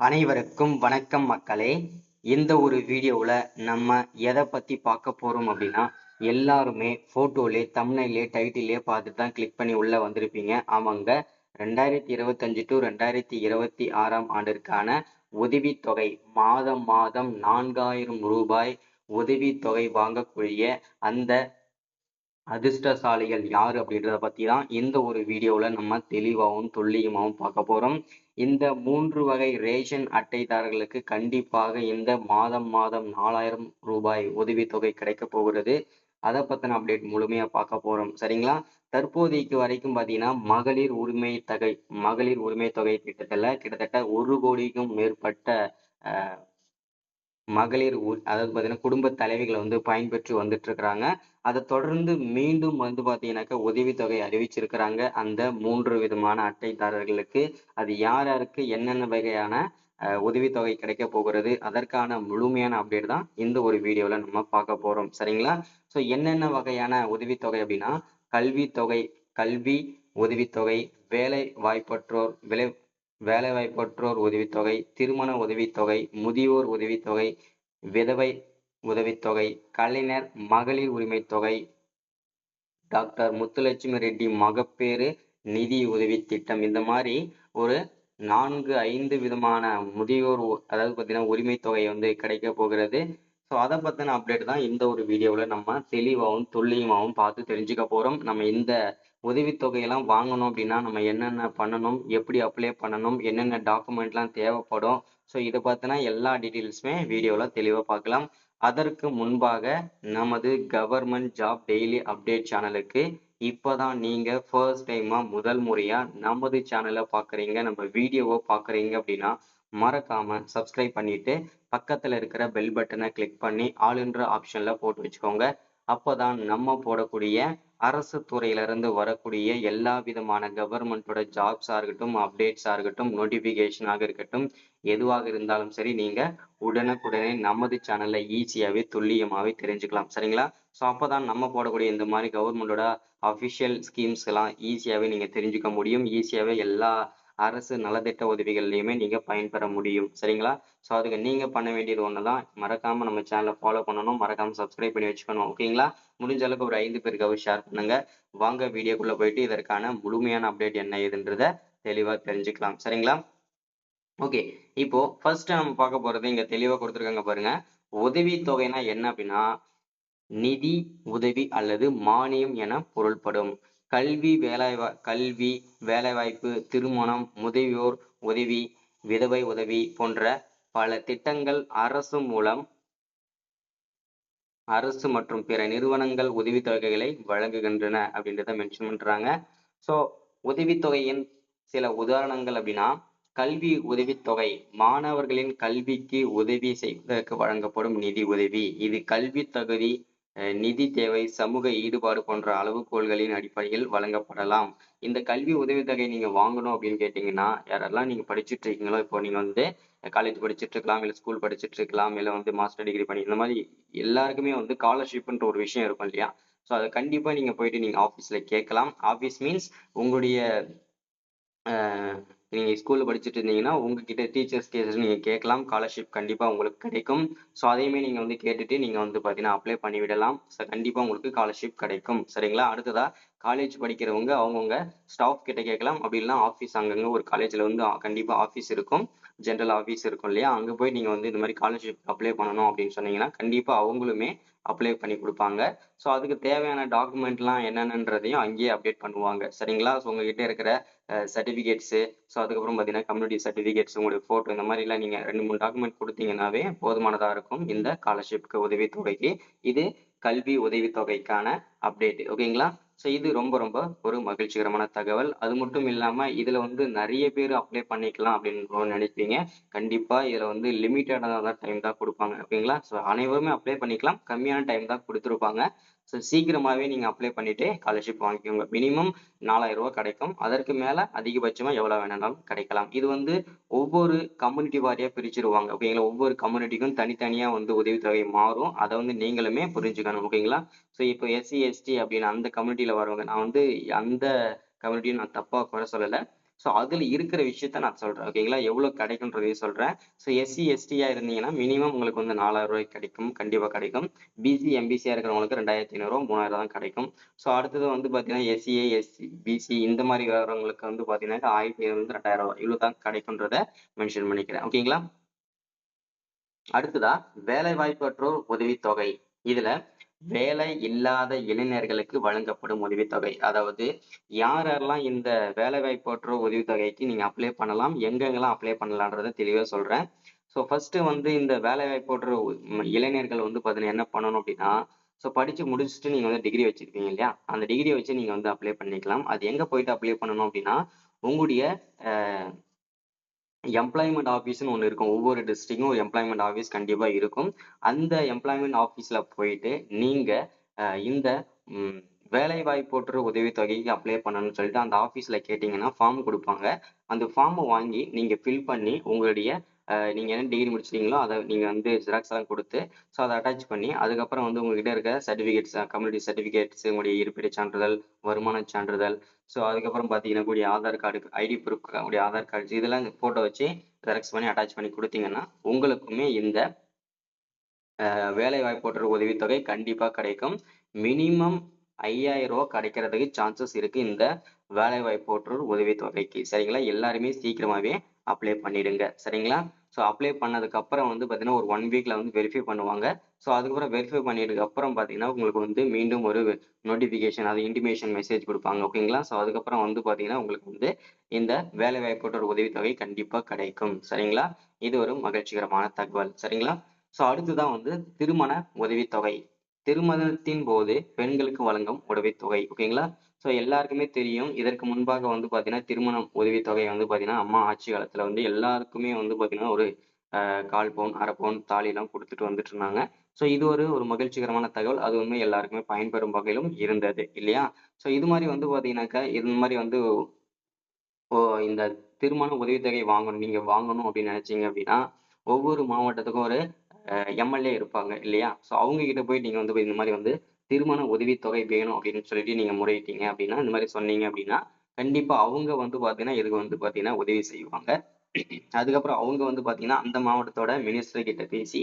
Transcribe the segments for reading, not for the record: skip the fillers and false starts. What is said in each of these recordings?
அனைவருக்கும் வணக்கம் மக்களே. இந்த ஒரு வீடியோவில் நம்ம எதை பற்றி பார்க்க போகிறோம் அப்படின்னா, எல்லாருமே ஃபோட்டோலே தம்ப்நெயிலே டைட்டிலே பார்த்துட்டு தான் கிளிக் பண்ணி உள்ளே வந்திருப்பீங்க. ஆமாங்க, 2025 டு 2026 ஆண்டிற்கான உதவித்தொகை மாதம் மாதம் 4000 ரூபாய் உதவித்தொகை வாங்கக்கூடிய அந்த அதிர்ஷ்டசாலிகள் யாரு அப்படின்றத பத்தி தான் இந்த ஒரு வீடியோவில் நம்ம தெளிவாகவும் துல்லியமாகவும் பார்க்க போறோம். இந்த 3 வகை ரேஷன் அட்டைதாரர்களுக்கு கண்டிப்பாக இந்த மாதம் மாதம் 4000 ரூபாய் உதவித்தொகை கிடைக்க போகிறது. அதை பத்தின அப்டேட் முழுமையா பார்க்க போறோம். சரிங்களா? தற்போதைக்கு வரைக்கும் பார்த்தீங்கன்னா மகளிர் உரிமை தொகை திட்டத்துல கிட்டத்தட்ட 1 கோடிக்கும் மேற்பட்ட அதாவது பார்த்தீங்கன்னா குடும்ப தலைவிகளை வந்து பயன்பெற்று வந்துட்டு இருக்கிறாங்க. அதை தொடர்ந்து மீண்டும் வந்து பார்த்தீங்கன்னாக்கா உதவித்தொகை அறிவிச்சிருக்கிறாங்க அந்த 3 விதமான அட்டைதாரர்களுக்கு. அது யார் யாருக்கு என்னென்ன வகையான உதவித்தொகை கிடைக்க போகிறது, அதற்கான முழுமையான அப்டேட் தான் இந்த ஒரு வீடியோவில் நம்ம பார்க்க போறோம். சரிங்களா? ஸோ என்னென்ன வகையான உதவித்தொகை அப்படின்னா, கல்வி உதவித்தொகை, வேலைவாய்ப்பற்றோர் உதவித்தொகை, திருமண உதவித்தொகை, முதியோர் உதவித்தொகை, விதவை உதவித்தொகை, கலைஞர் மகளிர் உரிமை தொகை, டாக்டர் முத்துலட்சுமி ரெட்டி மகப்பேறு நிதி உதவி திட்டம், இந்த மாதிரி ஒரு 4-5 விதமான முதியோர் அதாவது பார்த்தீங்கன்னா உரிமை தொகை வந்து கிடைக்க போகிறது. ஸோ அதை பற்றின அப்டேட் தான் இந்த ஒரு வீடியோவில் நம்ம தெளிவாகவும் துல்லியமாகவும் பார்த்து தெரிஞ்சுக்க போகிறோம். நம்ம இந்த உதவித்தொகையெல்லாம் வாங்கணும் அப்படின்னா நம்ம என்னென்ன பண்ணணும், எப்படி அப்ளை பண்ணணும், என்னென்ன டாக்குமெண்ட்லாம் தேவைப்படும், ஸோ இதை பற்றின எல்லா டீட்டெயில்ஸுமே வீடியோவில் தெளிவாக பார்க்கலாம். அதற்கு முன்பாக நமது கவர்மெண்ட் ஜாப் டெய்லி அப்டேட் சேனலுக்கு இப்போதான் நீங்கள் ஃபர்ஸ்ட் டைமாக முதல் முறையாக நமது சேனலை பார்க்குறீங்க, நம்ம வீடியோவை பார்க்குறீங்க அப்படின்னா மறக்காமல் சப்ஸ்கிரைப் பண்ணிவிட்டு பக்கத்தில் இருக்கிற பெல் பட்டனை கிளிக் பண்ணி ஆளுன்ற ஆப்ஷனில் போட்டு வச்சுக்கோங்க. அப்போதான் நம்ம போடக்கூடிய அரசு துறையிலிருந்து வரக்கூடிய எல்லா விதமான கவர்மெண்ட்டோட ஜாப்ஸாக இருக்கட்டும், அப்டேட்ஸாக இருக்கட்டும், நோட்டிஃபிகேஷனாக இருக்கட்டும், எதுவாக இருந்தாலும் சரி நீங்கள் உடனுக்குடனே நமது சேனலில் ஈஸியாகவே துல்லியமாகவே தெரிஞ்சுக்கலாம். சரிங்களா? ஸோ அப்போ தான் நம்ம போடக்கூடிய இந்த மாதிரி கவர்மெண்டோட அஃபிஷியல் ஸ்கீம்ஸ்லாம் ஈஸியாகவே நீங்கள் தெரிஞ்சுக்க முடியும். ஈஸியாகவே எல்லா அரசு நலத்திட்ட உதவிகள்லையுமே நீங்கள் பயன்பெற முடியும். சரிங்களா? ஸோ அதுக்கு நீங்கள் பண்ண வேண்டியது ஒன்று தான், மறக்காமல் நம்ம சேனலை ஃபாலோ பண்ணணும், மறக்காமல் சப்ஸ்கிரைப் பண்ணி வச்சுக்கணும். ஓகேங்களா? முடிஞ்ச அளவுக்கு ஒரு 5 பேருக்காவது ஷேர் பண்ணுங்க. வாங்க வீடியோக்குள்ளே போயிட்டு இதற்கான முழுமையான அப்டேட் என்ன ஏதுன்றதை தெளிவாக தெரிஞ்சுக்கலாம். சரிங்களா? ஓகே, இப்போ ஃபர்ஸ்ட் நம்ம பார்க்க போறது இங்க தெளிவா கொடுத்துருக்காங்க பாருங்க. உதவி தொகைனா என்ன அப்படின்னா, நிதி உதவி அல்லது மானியம் என பொருள்படும். கல்வி, வேலைவாய்ப்பு, திருமணம், முதியோர் உதவி, விதவை உதவி போன்ற பல திட்டங்கள் அரசு மற்றும் பிற நிறுவனங்கள் உதவித்தொகைகளை வழங்குகின்றன அப்படின்றத மென்ஷன் பண்றாங்க. ஸோ உதவித்தொகையின் சில உதாரணங்கள் அப்படின்னா, கல்வி உதவித்தொகை மாணவர்களின் கல்விக்கு உதவி செய்வதற்கு வழங்கப்படும் நிதி உதவி. இது கல்வி தகுதி, நிதி தேவை, சமூக ஈடுபாடு போன்ற அளவுகோல்களின் அடிப்படையில் வழங்கப்படலாம். இந்த கல்வி உதவித்தொகை நீங்க வாங்கணும் அப்படின்னு கேட்டீங்கன்னா, யாரெல்லாம் நீங்க படிச்சுட்டு இருக்கீங்களோ, இப்போ நீங்க வந்து காலேஜ் படிச்சுட்டு இருக்கலாம், இல்லை ஸ்கூல் படிச்சுட்டு இருக்கலாம், இல்லை வந்து மாஸ்டர் டிகிரி பண்ணி இந்த மாதிரி எல்லாருக்குமே வந்து ஸ்காலர்ஷிப்ன்ற ஒரு விஷயம் இருக்கும் இல்லையா? ஸோ அதை கண்டிப்பா நீங்க போயிட்டு நீங்க ஆஃபீஸ்ல கேட்கலாம். ஆஃபீஸ் மீன்ஸ் உங்களுடைய நீங்க ஸ்கூல்ல படிச்சுட்டு இருந்தீங்கன்னா உங்ககிட்ட டீச்சர்ஸ் நீங்க கேட்கலாம். ஸ்காலர்ஷிப் கண்டிப்பா உங்களுக்கு கிடைக்கும். ஸோ அதையுமே நீங்க வந்து கேட்டுட்டு நீங்க வந்து பாத்தீங்கன்னா அப்ளை பண்ணி விடலாம். ஸோ கண்டிப்பா உங்களுக்கு ஸ்காலர்ஷிப் கிடைக்கும். சரிங்களா? அடுத்ததா காலேஜ் படிக்கிறவங்க அவங்கவுங்க ஸ்டாஃப் கிட்ட கேட்கலாம். அப்படி இல்லைன்னா ஆஃபீஸ் அங்கங்க ஒரு காலேஜ்ல வந்து கண்டிப்பா ஆஃபீஸ் இருக்கும், ஜென்ரல் ஆஃபீஸ் இருக்கும் இல்லையா? அங்க போய் நீங்க வந்து இந்த மாதிரி ஸ்காலர்ஷிப் அப்ளை பண்ணணும் அப்படின்னு சொன்னீங்கன்னா கண்டிப்பா அவங்களுமே அப்ளை பண்ணி கொடுப்பாங்க. ஸோ அதுக்கு தேவையான டாக்குமெண்ட்லாம் என்னென்னன்றதையும் அங்கேயே அப்டேட் பண்ணுவாங்க. சரிங்களா? ஸோ உங்ககிட்ட இருக்கிற சர்டிஃபிகேட்ஸு, ஸோ அதுக்கப்புறம் பார்த்தீங்கன்னா கம்யூனிட்டி சர்டிஃபிகேட்ஸ், உங்களுடைய ஃபோட்டோ, இந்த மாதிரிலாம் நீங்கள் 2-3 டாக்குமெண்ட் கொடுத்தீங்கன்னாவே போதுமானதாக இருக்கும் இந்த ஸ்காலர்ஷிப்க்கு உதவித்தொகைக்கு. இது கல்வி உதவித்தொகைக்கான அப்டேட். ஓகேங்களா? ஸோ இது ரொம்ப ரொம்ப ஒரு மகிழ்ச்சிகரமான தகவல். அது மட்டும் இல்லாமல் இதில் வந்து நிறைய பேர் அப்ளை பண்ணிக்கலாம் அப்படின்னு நினைப்பீங்க. கண்டிப்பாக இதில் வந்து லிமிட்டடான டைம் தான் கொடுப்பாங்க. ஓகேங்களா? ஸோ அனைவருமே அப்ளை பண்ணிக்கலாம், கம்மியான டைம் தான் கொடுத்துருப்பாங்க. ஸோ சீக்கிரமாகவே நீங்கள் அப்ளை பண்ணிவிட்டு ஸ்காலர்ஷிப் வாங்கிக்கோங்க. மினிமம் 4000 ரூபா கிடைக்கும். அதற்கு மேலே அதிகபட்சமாக எவ்வளோ வேணாலும் கிடைக்கலாம். இது வந்து ஒவ்வொரு கம்யூனிட்டி வாரியாக பிரிச்சிருவாங்க. ஓகேங்களா? ஒவ்வொரு கம்யூனிட்டிக்கும் தனித்தனியாக வந்து உதவித்தொகை மாறும். அதை வந்து நீங்களுமே புரிஞ்சுக்கணும். ஓகேங்களா? ஸோ இப்போ எஸ்சி எஸ்டி அப்படின்னு அந்த கம்யூனிட்டியில் வரவங்க, நான் வந்து அந்த கம்யூனிட்டியும் நான் தப்பாக குறை சொல்லலை. ஸோ அதுல இருக்கிற விஷயத்த நான் சொல்றேன். ஓகேங்களா? எவ்வளவு கிடைக்கும்ன்றதையும் சொல்றேன். ஸோ எஸ்சி, எஸ்டியா இருந்தீங்கன்னா மினிமம் உங்களுக்கு வந்து ரூ. 4000 கிடைக்கும். கண்டிப்பா கிடைக்கும். பிசி, எம்பிசியா இருக்கிறவங்களுக்கு ரூ. 2500 3000 தான் கிடைக்கும். ஸோ அடுத்தது வந்து பார்த்தீங்கன்னா, எஸ்சிஏ, எஸ்சி, பிசி இந்த மாரி வரவங்களுக்கு வந்து பார்த்தீங்கன்னா, ரூ. 1500 2000 இவ்வளவு தான் கிடைக்கும்ன்றத மென்ஷன் பண்ணிக்கிறேன். ஓகேங்களா? அடுத்ததா வேலைவாய்ப்பற்றோர் உதவித்தொகை. இதுல வேலை இல்லாத இளைஞர்களுக்கு வழங்கப்படும் உதவித்தொகை. அதாவது யார் யாரெல்லாம் இந்த வேலைவாய்ப்பற்றோர் உதவித்தொகைக்கு நீங்க அப்ளை பண்ணலாம், எங்கெங்கெல்லாம் அப்ளை பண்ணலான்றத தெளிவா சொல்றேன். ஸோ ஃபர்ஸ்ட் வந்து இந்த வேலைவாய்ப்பற்றோர் இளைஞர்கள் வந்து பார்த்தீங்கன்னா என்ன பண்ணணும் அப்படின்னா, ஸோ படிச்சு முடிச்சுட்டு நீங்க வந்து டிகிரி வச்சிருப்பீங்க இல்லையா? அந்த டிகிரிய வச்சு நீங்க வந்து அப்ளை பண்ணிக்கலாம். அது எங்க போயிட்டு அப்ளை பண்ணணும் அப்படின்னா, உங்களுடைய அ எம்ப்ளாய்மென்ட் ஆஃபீஸ்ன்னு ஒண்ணு இருக்கும். ஒவ்வொரு டிஸ்ட்ரிக்ட்டும் ஒரு எம்ப்ளாய்மென்ட் ஆஃபீஸ் கண்டிப்பா இருக்கும். அந்த எம்ப்ளாய்மென்ட் ஆஃபீஸ்ல போயிட்டு நீங்க இந்த ம் வேலைவாய்ப்போற்ற உதவித்தொகைக்கு அப்ளை பண்ணணும்னு சொல்லிட்டு அந்த ஆஃபீஸ்ல கேட்டீங்கன்னா ஃபார்ம் குடுப்பாங்க. அந்த ஃபார்ம வாங்கி நீங்க ஃபில் பண்ணி உங்களுடைய நீங்க என்ன டிகிரி முடிச்சிருக்கீங்களோ அத நீங்க வந்து ஜெராக்ஸ் எல்லாம் குடுத்து, ஸோ அத அட்டாச் பண்ணி அதுக்கப்புறம் வந்து உங்ககிட்ட இருக்க சர்டிஃபிகேட்ஸ் கம்யூனிட்டி சர்டிஃபிகேட்ஸ், உங்களுடைய இருப்பிடச் சான்றிதழ், வருமானச் சான்றிதழ், ஸோ அதுக்கப்புறம் பார்த்தீங்கன்னா, உங்களுடைய ஆதார் கார்டு, ஐடி ப்ரூஃப் உங்களுடைய ஆதார் கார்டு இதெல்லாம் ஃபோட்டோ வச்சு ஜெராக்ஸ் பண்ணி அட்டாச் பண்ணி குடுத்தீங்கன்னா, உங்களுக்குமே இந்த வேலைவாய்ப்போன்ற உதவித்தொகை கண்டிப்பா கிடைக்கும். மினிமம் ரூ. 5000 கிடைக்கிறதுக்கு சான்சஸ் இருக்கு இந்த வேலைவாய்ப்போற்றோர் உதவித்தொகைக்கு. சரிங்களா? எல்லாருமே சீக்கிரமாவே அப்ளை பண்ணிடுங்க. சரிங்களா? ஸோ அப்ளை பண்ணதுக்கு அப்புறம் வந்து பார்த்தீங்கன்னா, ஒரு 1 வீக்ல வந்து வெரிஃபை பண்ணுவாங்க. ஸோ அதுக்கப்புறம் வெரிஃபை பண்ணியதுக்கு அப்புறம் பார்த்தீங்கன்னா, உங்களுக்கு வந்து மீண்டும் ஒரு நோட்டிஃபிகேஷன் அது இன்டிமேஷன் மெசேஜ் குடுப்பாங்க. ஓகேங்களா? ஸோ அதுக்கப்புறம் வந்து பார்த்தீங்கன்னா, உங்களுக்கு வந்து இந்த வேலைவாய்ப்போற்றோர் உதவித்தொகை கண்டிப்பா கிடைக்கும். சரிங்களா? இது ஒரு மகிழ்ச்சிகரமான தகவல். சரிங்களா? ஸோ அடுத்ததான் வந்து திருமண உதவித்தொகை. திருமணத்தின் போது பெண்களுக்கு வழங்கும் உதவித்தொகை. ஓகேங்களா? ஸோ எல்லாருக்குமே தெரியும். இதற்கு முன்பாக வந்து பார்த்தீங்கன்னா, திருமணம் உதவித்தொகை வந்து பார்த்தீங்கன்னா, அம்மா ஆட்சி காலத்துல வந்து எல்லாருக்குமே வந்து பார்த்தீங்கன்னா, ஒரு 1/4 பவுன், 1/2 பவுன் தாலிலாம் குடுத்துட்டு வந்துட்டு இருந்தாங்க. ஸோ இது ஒரு மகிழ்ச்சிகரமான தகவல். அது வந்து எல்லாருக்குமே பயன்பெறும் வகையிலும் இருந்தது. இல்லையா? ஸோ இது மாரி வந்து பார்த்தீங்கன்னாக்கா, இது மாரி வந்து இப்போ இந்த திருமண உதவித்தொகை நீங்க வாங்கணும் அப்படின்னு நினைச்சீங்க அப்படின்னா, ஒவ்வொரு மாவட்டத்துக்கும் ஒரு எம்எல்ஏ இருப்பாங்க இல்லையா? ஸோ அவங்க கிட்ட போய் நீங்க வந்து இந்த மாரி வந்து திருமண உதவித்தொகை வேணும் அப்படின்னு சொல்லிட்டு நீங்க முறையிட்டீங்க அப்படின்னா, இந்த மாரி சொன்னீங்க அப்படின்னா, கண்டிப்பா அவங்க வந்து பார்த்தீங்கன்னா, இதுக்கு வந்து பார்த்தீங்கன்னா உதவி செய்வாங்க. அதுக்கப்புறம் அவங்க வந்து பார்த்தீங்கன்னா, அந்த மாவட்டத்தோட மினிஸ்டர் கிட்ட பேசி,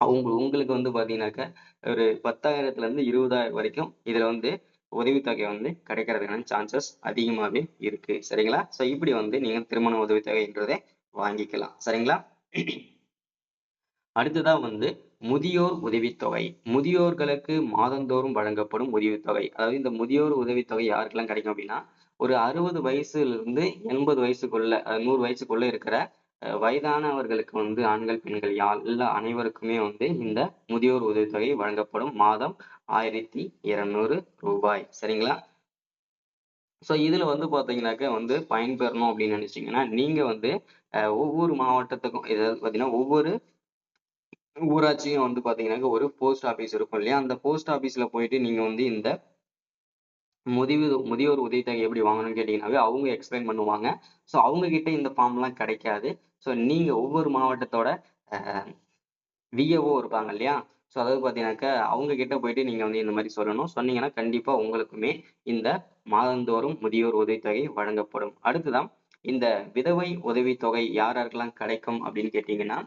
உங்களுக்கு வந்து பார்த்தீங்கன்னாக்க, ஒரு 10,000த்துல இருந்து 20,000 வரைக்கும் இதுல வந்து உதவித்தொகை வந்து கிடைக்கிறதுக்கான சான்சஸ் அதிகமாவே இருக்கு. சரிங்களா? ஸோ இப்படி வந்து நீங்க திருமண உதவித்தொகைன்றத வாங்கிக்கலாம். சரிங்களா? அடுத்ததா வந்து முதியோர் உதவித்தொகை. முதியோர்களுக்கு மாதந்தோறும் வழங்கப்படும் உதவித்தொகை. அதாவது இந்த முதியோர் உதவித்தொகை யாருக்கெல்லாம் கிடைக்கும் அப்படின்னா, ஒரு 60 வயசுலருந்து 80 வயசுக்குள்ள 100 வயசுக்குள்ள இருக்கிற வயதானவர்களுக்கு வந்து ஆண்கள், பெண்கள் எல்லா அனைவருக்குமே வந்து இந்த முதியோர் உதவித்தொகை வழங்கப்படும். மாதம் ரூ. 1200 சரிங்களா? ஸோ இதுல வந்து பார்த்தீங்கன்னாக்க வந்து பயன்பெறணும் அப்படின்னு நினைச்சீங்கன்னா, நீங்க வந்து ஒவ்வொரு மாவட்டத்துக்கும் ஏதாவது பார்த்தீங்கன்னா, ஒவ்வொரு ஊராட்சியும் வந்து பார்த்தீங்கன்னாக்க ஒரு போஸ்ட் ஆஃபீஸ் இருக்கும் இல்லையா? அந்த போஸ்ட் ஆஃபீஸ்ல போயிட்டு நீங்க வந்து இந்த முதியோர் உதவித்தொகை எப்படி வாங்கணும்னு கேட்டீங்கன்னாவே, அவங்க எக்ஸ்பிளைன் பண்ணுவாங்க. ஸோ அவங்க கிட்ட இந்த ஃபார்ம்லாம் கிடைக்காது. ஸோ நீங்க ஒவ்வொரு மாவட்டத்தோட அ விஏஓ இருப்பாங்க இல்லையா? ஸோ அதாவது பார்த்தீங்கன்னாக்கா, அவங்க கிட்ட போயிட்டு நீங்க வந்து இந்த மாரி சொல்லணும். சொன்னீங்கன்னா, கண்டிப்பா உங்களுக்குமே இந்த மாதந்தோறும் முதியோர் உதவித்தொகை வழங்கப்படும். அடுத்ததா, இந்த விதவை உதவித்தொகை யார் யாருக்கெல்லாம் கிடைக்கும் அப்படின்னு கேட்டீங்கன்னா,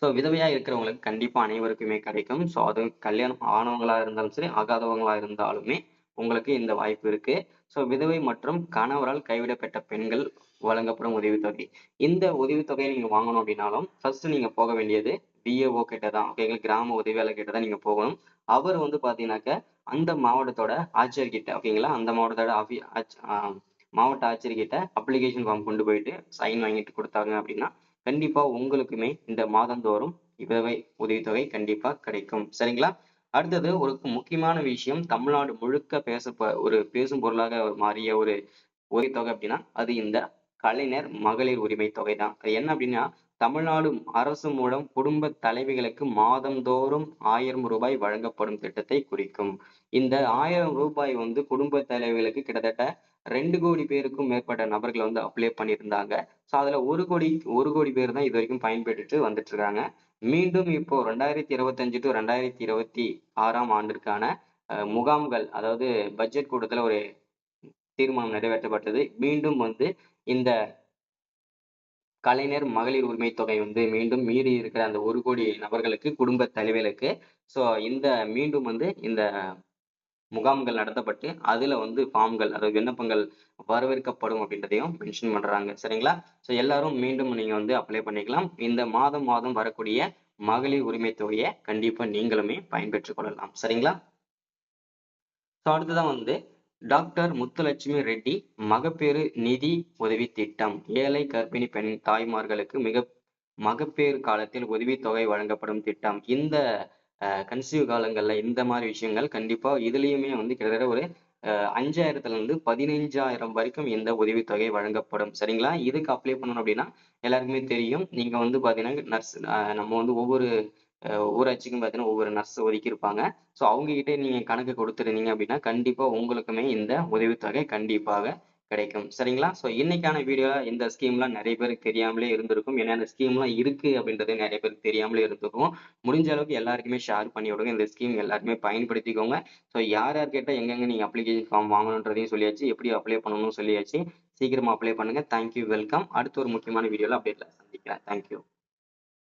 ஸோ விதவையா இருக்கிறவங்களுக்கு கண்டிப்பா அனைவருக்குமே கிடைக்கும். ஸோ அதுவும் கல்யாணம் ஆனவங்களா இருந்தாலும் சரி, ஆகாதவங்களா இருந்தாலுமே உங்களுக்கு இந்த வாய்ப்பு இருக்கு. ஸோ விதவை மற்றும் கணவரால் கைவிடப்பட்ட பெண்கள் வழங்கப்படும் உதவித்தொகை. இந்த உதவித்தொகையை நீங்க வாங்கணும் அப்படின்னாலும், ஃபர்ஸ்ட் நீங்க போக வேண்டியது விஏஓ கிட்ட தான். ஓகேங்களா? கிராம உதவியாளர் கிட்ட தான் நீங்க போகணும். அவர் வந்து பார்த்தீங்கன்னாக்க, அந்த மாவட்டத்தோட ஆட்சியர் கிட்ட ஓகேங்களா? அந்த மாவட்டத்தோட மாவட்ட ஆட்சியர் கிட்ட அப்ளிகேஷன் ஃபார்ம் கொண்டு போயிட்டு சைன் வாங்கிட்டு குடுத்தாங்க அப்படின்னா, கண்டிப்பா உங்களுக்குமே இந்த மாதந்தோறும் விதவை உதவித்தொகை கண்டிப்பா கிடைக்கும். சரிங்களா? அடுத்தது ஒரு முக்கியமான விஷயம் தமிழ்நாடு முழுக்க ஒரு பேசும் பொருளாக மாறிய ஒரு உதவித்தொகை அப்படின்னா, அது இந்த கலைஞர் மகளிர் உரிமை தொகை தான். அது என்ன அப்படின்னா, தமிழ்நாடு அரசு மூலம் குடும்ப தலைவிகளுக்கு மாதந்தோறும் ரூ. 1000 வழங்கப்படும் திட்டத்தை குறிக்கும். இந்த ரூ. 1000 வந்து குடும்ப தலைவிகளுக்கு கிட்டத்தட்ட 2,00,00,000 பேருக்கும் மேற்பட்ட நபர்கள் வந்து அப்ளை பண்ணியிருந்தாங்க. ஸோ அதுல 1,00,00,000 பேர் தான் இதுவரைக்கும் பயன்பெற்றுட்டு வந்துட்டு இருக்காங்க. மீண்டும் இப்போ 2025 டூ 2026ஆம் ஆண்டிற்கான முகாம்கள் அதாவது பட்ஜெட் கூட்டத்துல ஒரு தீர்மானம் நிறைவேற்றப்பட்டது. மீண்டும் வந்து இந்த கலைஞர் மகளிர் உரிமை தொகை வந்து மீண்டும் மீறி இருக்கிற அந்த 1,00,00,000 நபர்களுக்கு, குடும்ப தலைவிகளுக்கு ஸோ இந்த மீண்டும் வந்து இந்த முகாம்கள் நடத்தப்பட்டு, அதுல வந்து ஃபார்ம்கள் அதாவது விண்ணப்பங்கள் வரவேற்கப்படும் அப்படின்றதையும் மென்ஷன் பண்றாங்க. சரிங்களா? ஸோ எல்லாரும் மீண்டும் நீங்க வந்து அப்ளை பண்ணிக்கலாம். இந்த மாதம் மாதம் வரக்கூடிய மகளிர் உரிமை தொகைய கண்டிப்பா நீங்களுமே பயன்பெற்றுக் கொள்ளலாம். சரிங்களா? ஸோ அடுத்ததா வந்து டாக்டர் முத்துலட்சுமி ரெட்டி மகப்பேறு நிதி உதவி திட்டம். ஏழை கர்ப்பிணி பெண் தாய்மார்களுக்கு மகப்பேறு காலத்தில் உதவித்தொகை வழங்கப்படும் திட்டம். இந்த கன்சீவ் காலங்கள்ல இந்த மாரி விஷயங்கள் கண்டிப்பா இதுலயுமே வந்து கிட்டத்தட்ட ஒரு 5,000த்துல இருந்து 15,000 வரைக்கும் இந்த உதவித்தொகை வழங்கப்படும். சரிங்களா? இதுக்கு அப்ளை பண்ணணும் அப்படின்னா, எல்லாருக்குமே தெரியும். நீங்க வந்து பார்த்தீங்கன்னா, நம்ம வந்து ஒவ்வொரு ஊராட்சிக்கும் பார்த்தீங்கன்னா, ஒவ்வொரு நர்ஸ் ஒதுக்கியிருப்பாங்க. ஸோ அவங்க கிட்ட நீங்க கணக்கு குடுத்துருந்தீங்க அப்படின்னா, கண்டிப்பா உங்களுக்குமே இந்த உதவித்தொகை கண்டிப்பாக கிடைக்கும். சரிங்களா? ஸோ இன்னைக்கான வீடியோல இந்த ஸ்கீம்லாம் நெறைய பேருக்கு தெரியாமலே இருந்திருக்கும். ஏன்னா, இந்த ஸ்கீம்லாம் இருக்கு அப்படின்றது நெறைய பேருக்கு தெரியாமலே இருந்திருக்கும். முடிஞ்ச அளவுக்கு எல்லாருக்குமே ஷேர் பண்ணி விடுங்க. இந்த ஸ்கீம் எல்லாருமே பயன்படுத்திக்கோங்க. ஸோ யார் யார் கேட்டா எங்கெங்க நீங்க அப்ளிகேஷன் ஃபார்ம் வாங்கணுன்றதையும் சொல்லியாச்சு. எப்படி அப்ளை பண்ணணும்னு சொல்லியாச்சு. சீக்கிரமா அப்ளை பண்ணுங்க. Thank you. வெல்கம். அடுத்து ஒரு முக்கியமான வீடியோல அப்டேட்ல சந்திக்கிறேன். Thank you.